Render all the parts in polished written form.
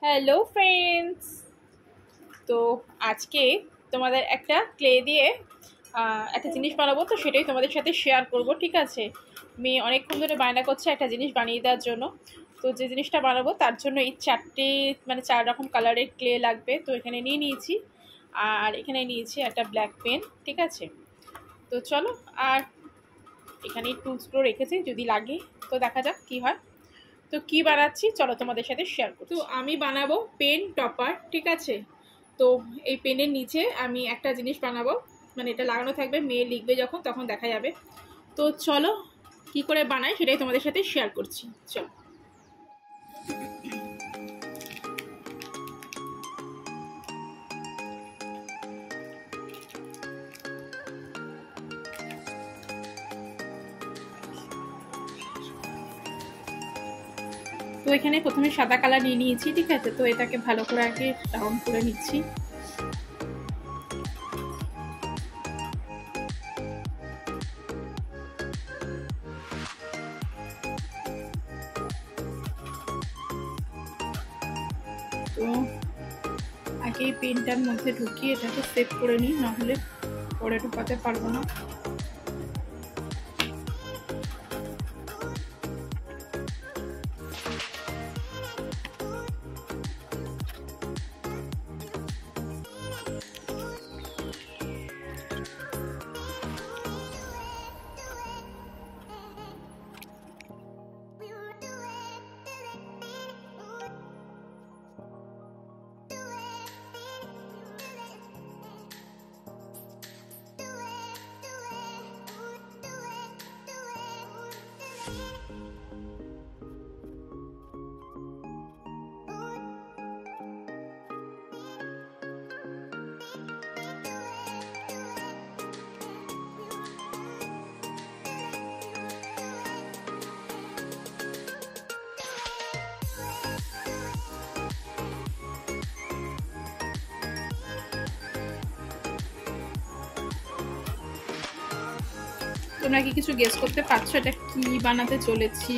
Hello friends. তো আজকে তোমাদের একটা ক্লে দিয়ে একটা জিনিস বানাবো, তো সেটাই তোমাদের সাথে শেয়ার করব। ঠিক আছে, আমি অনেকক্ষণ ধরে বায়না করছে একটা জিনিস বানিয়ে দেওয়ার জন্য। তো যে জিনিসটা বানাবো তার জন্য এই চার রকম কালারের ক্লে লাগবে। তো এখানে নিয়ে নিয়েছি, আর এখানে নিয়েছি একটা ব্ল্যাক পেন। ঠিক আছে, তো চলো, আর এখানে টুলসগুলো রেখেছি, যদি লাগে তো দেখা যাক কি হয়। তো কি বানাচ্ছি চলো তোমাদের সাথে শেয়ার করছি। তো আমি বানাবো পেন টপার। ঠিক আছে, তো এই পেনের নিচে আমি একটা জিনিস বানাবো, মানে এটা লাগানো থাকবে, মেয়ে লিখবে যখন তখন দেখা যাবে। তো চলো কি করে বানাই সেটাই তোমাদের সাথে শেয়ার করছি। চলো, তো এখানে প্রথমে সাদা কালার নিয়ে নিয়েছি। ঠিক আছে, তো এটাকে ভালো করে আগে রাউন্ড করে নিচ্ছি। তো আগে পেনটার মধ্যে ঢুকিয়ে এটাকে সেভ করে নিই, নাহলে পরে ঢুকাতে পারবো না। তোমরা কি কিছু গেস করতে পারছো এটা কি বানাতে চলেছি?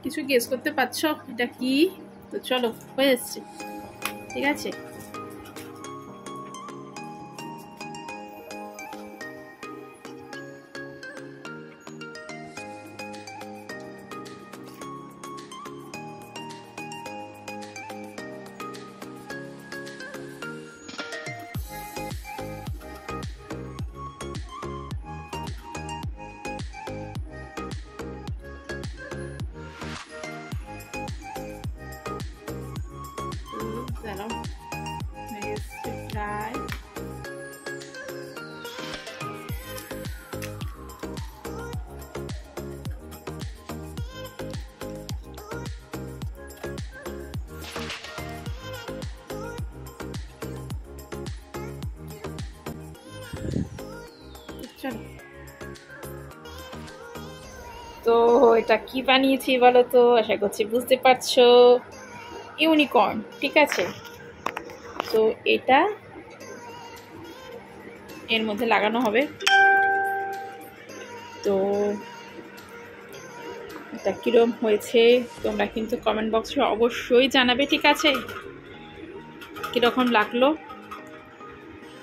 কিছু গেস করতে পারছো এটা কি? তো চলো, হয়ে এসছে। ঠিক আছে, দাঁড়াও, প্রায় চলো। তো এটা কি বানিয়েছি বলো তো? আশা করছি বুঝতে পারছো, ইউনিকর্ন। ঠিক আছে, তো এটা এর মধ্যে লাগানো হবে। তো এটা কিরম হয়েছে তোমরা কিন্তু কমেন্ট বক্সে অবশ্যই জানাবে। ঠিক আছে, কিরকম লাগলো।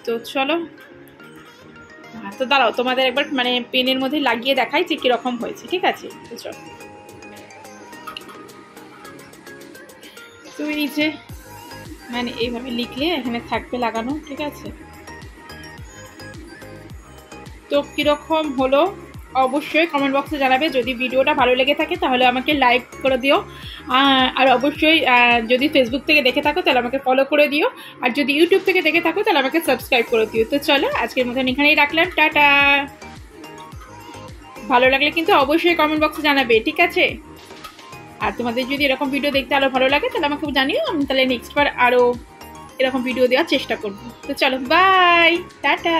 তো চলো, তো দাঁড়াও তোমাদের একবার মানে পেনের মধ্যে লাগিয়ে দেখাই যে কিরকম হয়েছে। ঠিক আছে, তো চলো। তো এই যে মানে এইভাবে লিখলে এখানে থাকবে লাগানো। ঠিক আছে, তো কিরকম হলো অবশ্যই কমেন্ট বক্সে জানাবে। যদি ভিডিওটা ভালো লেগে থাকে তাহলে আমাকে লাইক করে দিও, আর অবশ্যই যদি ফেসবুক থেকে দেখে থাকো তাহলে আমাকে ফলো করে দিও, আর যদি ইউটিউব থেকে দেখে থাকো তাহলে আমাকে সাবস্ক্রাইব করে দিও। তো চলো, আজকের মতন এখানেই রাখলাম, টাটা। ভালো লাগলে কিন্তু অবশ্যই কমেন্ট বক্সে জানাবে। ঠিক আছে। আর তোমাদের যদি এরকম ভিডিও দেখতে আরও ভালো লাগে তাহলে আমাকে জানিও, আমি তাহলে নেক্সট বার আরও এরকম ভিডিও দেওয়ার চেষ্টা করবো। তো চলো, বাই, টাটা।